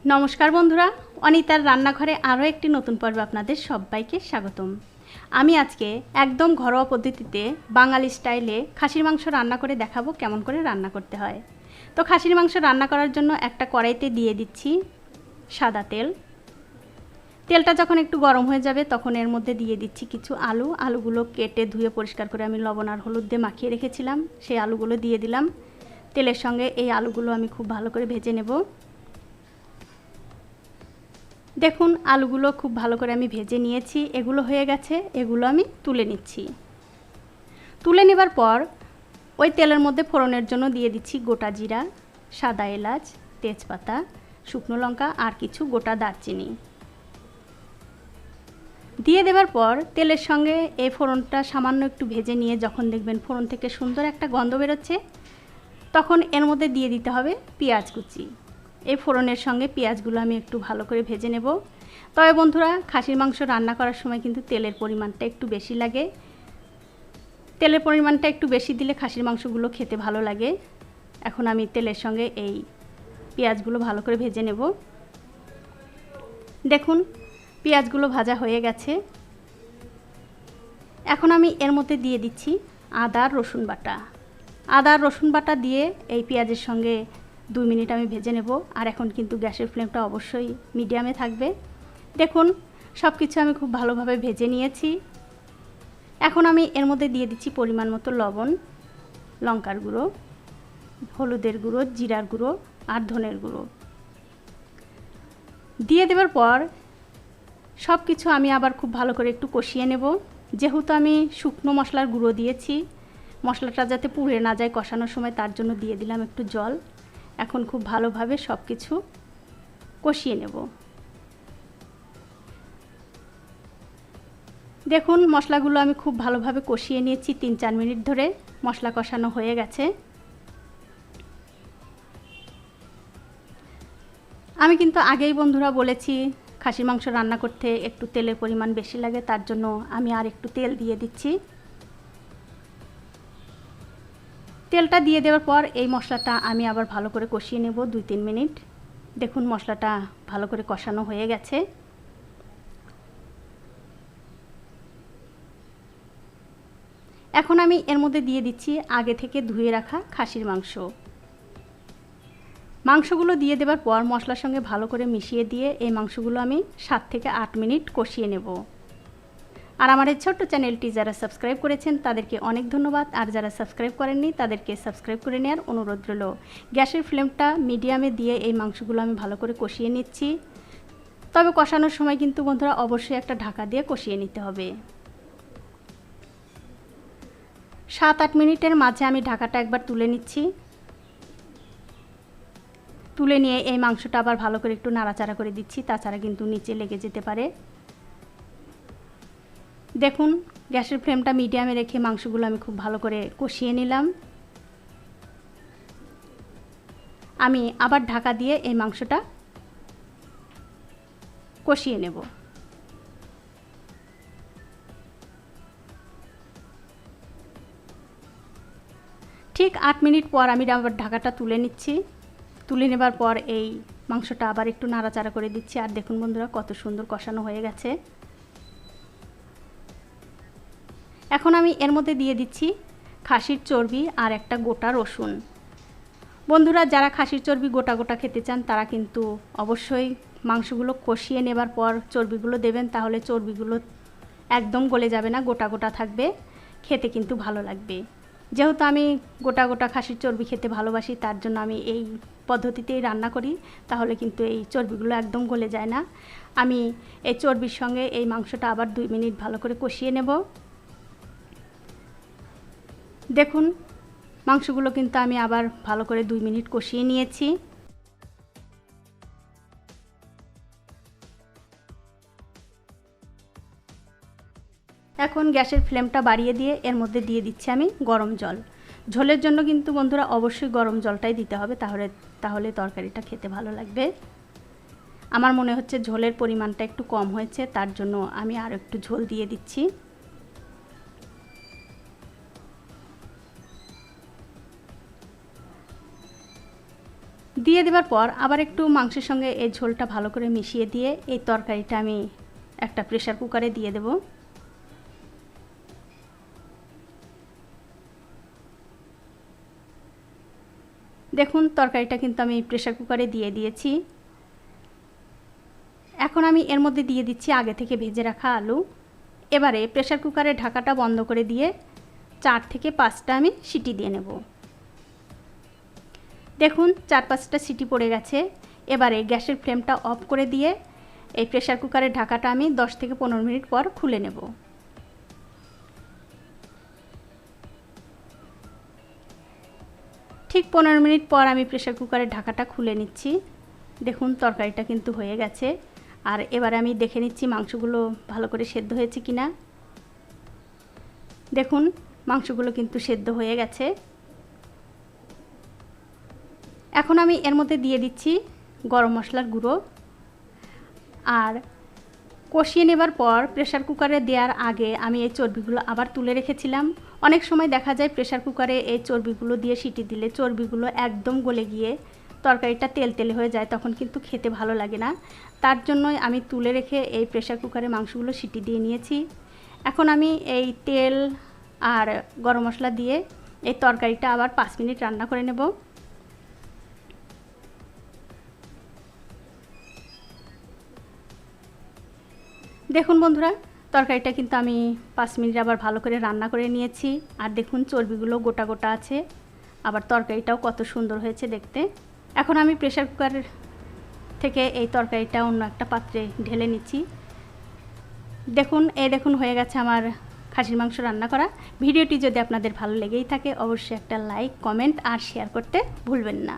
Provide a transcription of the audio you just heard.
নমস্কার বন্ধুরা, অনিতার রান্নাঘরে আরও একটি নতুন পর্বে আপনাদের সবাইকে স্বাগতম। আমি আজকে একদম ঘরোয়া পদ্ধতিতে বাঙালি স্টাইলে খাসির মাংস রান্না করে দেখাবো কেমন করে রান্না করতে হয়। তো খাসির মাংস রান্না করার জন্য একটা কড়াইতে দিয়ে দিচ্ছি সাদা তেল। তেলটা যখন একটু গরম হয়ে যাবে তখন এর মধ্যে দিয়ে দিচ্ছি কিছু আলুগুলো কেটে ধুয়ে পরিষ্কার করে আমি লবণ আর হলুদ দিয়ে মাখিয়ে রেখেছিলাম, সেই আলুগুলো দিয়ে দিলাম। তেলের সঙ্গে এই আলুগুলো আমি খুব ভালো করে ভেজে নেব। দেখুন আলুগুলো খুব ভালো করে আমি ভেজে নিয়েছি, এগুলো হয়ে গেছে, এগুলো আমি তুলে নিচ্ছি। তুলে নেবার পর ওই তেলের মধ্যে ফোড়নের জন্য দিয়ে দিচ্ছি গোটা জিরা, সাদা এলাচ, তেজপাতা, শুকনো লঙ্কা আর কিছু গোটা দারচিনি দিয়ে দেওয়ার পর তেলের সঙ্গে এই ফোড়নটা সামান্য একটু ভেজে নিয়ে যখন দেখবেন ফোড়ন থেকে সুন্দর একটা গন্ধ বেরোচ্ছে তখন এর মধ্যে দিয়ে দিতে হবে পেঁয়াজ কুচি। এই ফোড়নের সঙ্গে পেঁয়াজগুলো আমি একটু ভালো করে ভেজে নেব। তবে বন্ধুরা, খাসির মাংস রান্না করার সময় কিন্তু তেলের পরিমাণটা একটু বেশি লাগে। তেলের পরিমাণটা একটু বেশি দিলে খাসির মাংসগুলো খেতে ভালো লাগে। এখন আমি তেলের সঙ্গে এই পেঁয়াজগুলো ভালো করে ভেজে নেব। দেখুন পেঁয়াজগুলো ভাজা হয়ে গেছে। এখন আমি এর মধ্যে দিয়ে দিচ্ছি আদা রসুন বাটা। আদা রসুন বাটা দিয়ে এই পেঁয়াজের সঙ্গে 2 মিনিট আমি ভেজে নেব। আর এখন কিন্তু গ্যাসের ফ্লেমটা অবশ্যই মিডিয়ামে থাকবে। দেখুন সব কিছু আমি খুব ভালোভাবে ভেজে নিয়েছি। এখন আমি এর মধ্যে দিয়ে দিচ্ছি পরিমাণ মতো লবণ, লঙ্কার গুঁড়ো, হলুদের গুঁড়ো, জিরার গুঁড়ো আর ধনের গুঁড়ো দিয়ে দেওয়ার পর সব কিছু আমি আবার খুব ভালো করে একটু কষিয়ে নেব। যেহেতু আমি শুকনো মশলার গুঁড়ো দিয়েছি, মশলাটা যাতে পুড়ে না যায় কষানোর সময়, তার জন্য দিয়ে দিলাম একটু জল। এখন খুব ভালোভাবে সব কিছু কষিয়ে নেব। দেখুন মশলাগুলো আমি খুব ভালোভাবে কষিয়ে নিয়েছি। 3-4 মিনিট ধরে মশলা কষানো হয়ে গেছে। আমি কিন্তু আগেই বন্ধুরা বলেছি খাসির মাংস রান্না করতে একটু তেলের পরিমাণ বেশি লাগে, তার জন্য আমি আর একটু তেল দিয়ে দিচ্ছি। তেলটা দিয়ে দেওয়ার পর এই মশলাটা আমি আবার ভালো করে কষিয়ে নেব 2-3 মিনিট। দেখুন মশলাটা ভালো করে কষানো হয়ে গেছে। এখন আমি এর মধ্যে দিয়ে দিচ্ছি আগে থেকে ধুয়ে রাখা খাসির মাংসগুলো দিয়ে দেওয়ার পর মশলার সঙ্গে ভালো করে মিশিয়ে দিয়ে এই মাংসগুলো আমি 7 থেকে 8 মিনিট কষিয়ে নেব। আর আমার এই ছোট্ট চ্যানেলটি যারা সাবস্ক্রাইব করেছেন তাদেরকে অনেক ধন্যবাদ, আর যারা সাবস্ক্রাইব করেননি তাদেরকে সাবস্ক্রাইব করে নেওয়ার অনুরোধ রইল। গ্যাসের ফ্লেমটা মিডিয়ামে দিয়ে এই মাংসগুলো আমি ভালো করে কষিয়ে নিচ্ছি। তবে কষানোর সময় কিন্তু বন্ধুরা অবশ্যই একটা ঢাকা দিয়ে কষিয়ে নিতে হবে। 7-8 মিনিটের মাঝে আমি ঢাকাটা একবার তুলে নিচ্ছি। তুলে নিয়ে এই মাংসটা আবার ভালো করে একটু নাড়াচাড়া করে দিচ্ছি, তাছাড়া কিন্তু নিচে লেগে যেতে পারে। দেখুন গ্যাসের ফ্লেমটা মিডিয়ামে রেখে মাংসগুলো আমি খুব ভালো করে কষিয়ে নিলাম। আমি আবার ঢাকা দিয়ে এই মাংসটা কষিয়ে নেব। ঠিক 8 মিনিট পর আমি আবার ঢাকাটা তুলে নিচ্ছি। তুলে নেবার পর এই মাংসটা আবার একটু নাড়াচাড়া করে দিচ্ছি। আর দেখুন বন্ধুরা কত সুন্দর কষানো হয়ে গেছে। এখন আমি এর মধ্যে দিয়ে দিচ্ছি খাসির চর্বি আর একটা গোটা রসুন। বন্ধুরা যারা খাসির চর্বি গোটা গোটা খেতে চান তারা কিন্তু অবশ্যই মাংসগুলো কষিয়ে নেবার পর চর্বিগুলো দেবেন, তাহলে চর্বিগুলো একদম গলে যাবে না, গোটা গোটা থাকবে, খেতে কিন্তু ভালো লাগবে। যেহেতু আমি গোটা গোটা খাসির চর্বি খেতে ভালোবাসি, তার জন্য আমি এই পদ্ধতিতেই রান্না করি, তাহলে কিন্তু এই চর্বিগুলো একদম গলে যায় না। আমি এই চর্বির সঙ্গে এই মাংসটা আবার 2 মিনিট ভালো করে কষিয়ে নেব। দেখুন মাংসগুলো কিন্তু আমি আবার ভালো করে 2 মিনিট কষিয়ে নিয়েছি। এখন গ্যাসের ফ্লেমটা বাড়িয়ে দিয়ে এর মধ্যে দিয়ে দিচ্ছি আমি গরম জল। ঝোলের জন্য কিন্তু বন্ধুরা অবশ্যই গরম জলটাই দিতে হবে, তাহলে তরকারিটা খেতে ভালো লাগবে। আমার মনে হচ্ছে ঝোলের পরিমাণটা একটু কম হয়েছে, তার জন্য আমি আর একটু ঝোল দিয়ে দিচ্ছি। দিয়ে দিয়ে দেওয়ার পর আবার একটু মাংসের সঙ্গে এই ঝোলটা ভালো করে মিশিয়ে দিয়ে এই তরকারিটা আমি একটা প্রেসার কুকারে দিয়ে দেব। দেখুন তরকারিটা কিন্তু আমি প্রেসার কুকারে দিয়ে দিয়েছি। এখন আমি এর মধ্যে দিয়ে দিচ্ছি আগে থেকে ভেজে রাখা আলু। এবারে প্রেসার কুকারের ঢাকাটা বন্ধ করে দিয়ে 4 থেকে 5টা আমি সিটি দিয়ে নেব। দেখুন 4-5টা সিটি পড়ে গেছে। এবারে গ্যাসের ফ্লেমটা অফ করে দিয়ে এই প্রেসার কুকারের ঢাকাটা আমি 10 থেকে 15 মিনিট পর খুলে নেব। ঠিক 15 মিনিট পর আমি প্রেসার কুকারের ঢাকাটা খুলে নিচ্ছি। দেখুন তরকারিটা কিন্তু হয়ে গেছে। আর এবারে আমি দেখে নিচ্ছি মাংসগুলো ভালো করে সেদ্ধ হয়েছে কিনা। দেখুন মাংসগুলো কিন্তু সেদ্ধ হয়ে গেছে। এখন আমি এর মধ্যে দিয়ে দিচ্ছি গরম মশলার গুঁড়ো। আর কষিয়ে নেবার পর প্রেসার কুকারে দেওয়ার আগে আমি এই চর্বিগুলো আবার তুলে রেখেছিলাম। অনেক সময় দেখা যায় প্রেসার কুকারে এই চর্বিগুলো দিয়ে সিটি দিলে চর্বিগুলো একদম গলে গিয়ে তরকারিটা তেলতেলে হয়ে যায়, তখন কিন্তু খেতে ভালো লাগে না। তার জন্যই আমি তুলে রেখে এই প্রেসার কুকারে মাংসগুলো সিটি দিয়ে নিয়েছি। এখন আমি এই তেল আর গরম মশলা দিয়ে এই তরকারিটা আবার 5 মিনিট রান্না করে নেব। দেখুন বন্ধুরা তরকারিটা কিন্তু আমি 5 মিনিট আবার ভালো করে রান্না করে নিয়েছি। আর দেখুন চর্বিগুলো গোটা গোটা আছে, আবার তরকারিটাও কত সুন্দর হয়েছে দেখতে। এখন আমি প্রেসার কুকার থেকে এই তরকারিটা অন্য একটা পাত্রে ঢেলে নিচ্ছি। দেখুন হয়ে গেছে আমার খাসির মাংস রান্না করা। ভিডিওটি যদি আপনাদের ভালো লেগেই থাকে অবশ্যই একটা লাইক, কমেন্ট আর শেয়ার করতে ভুলবেন না।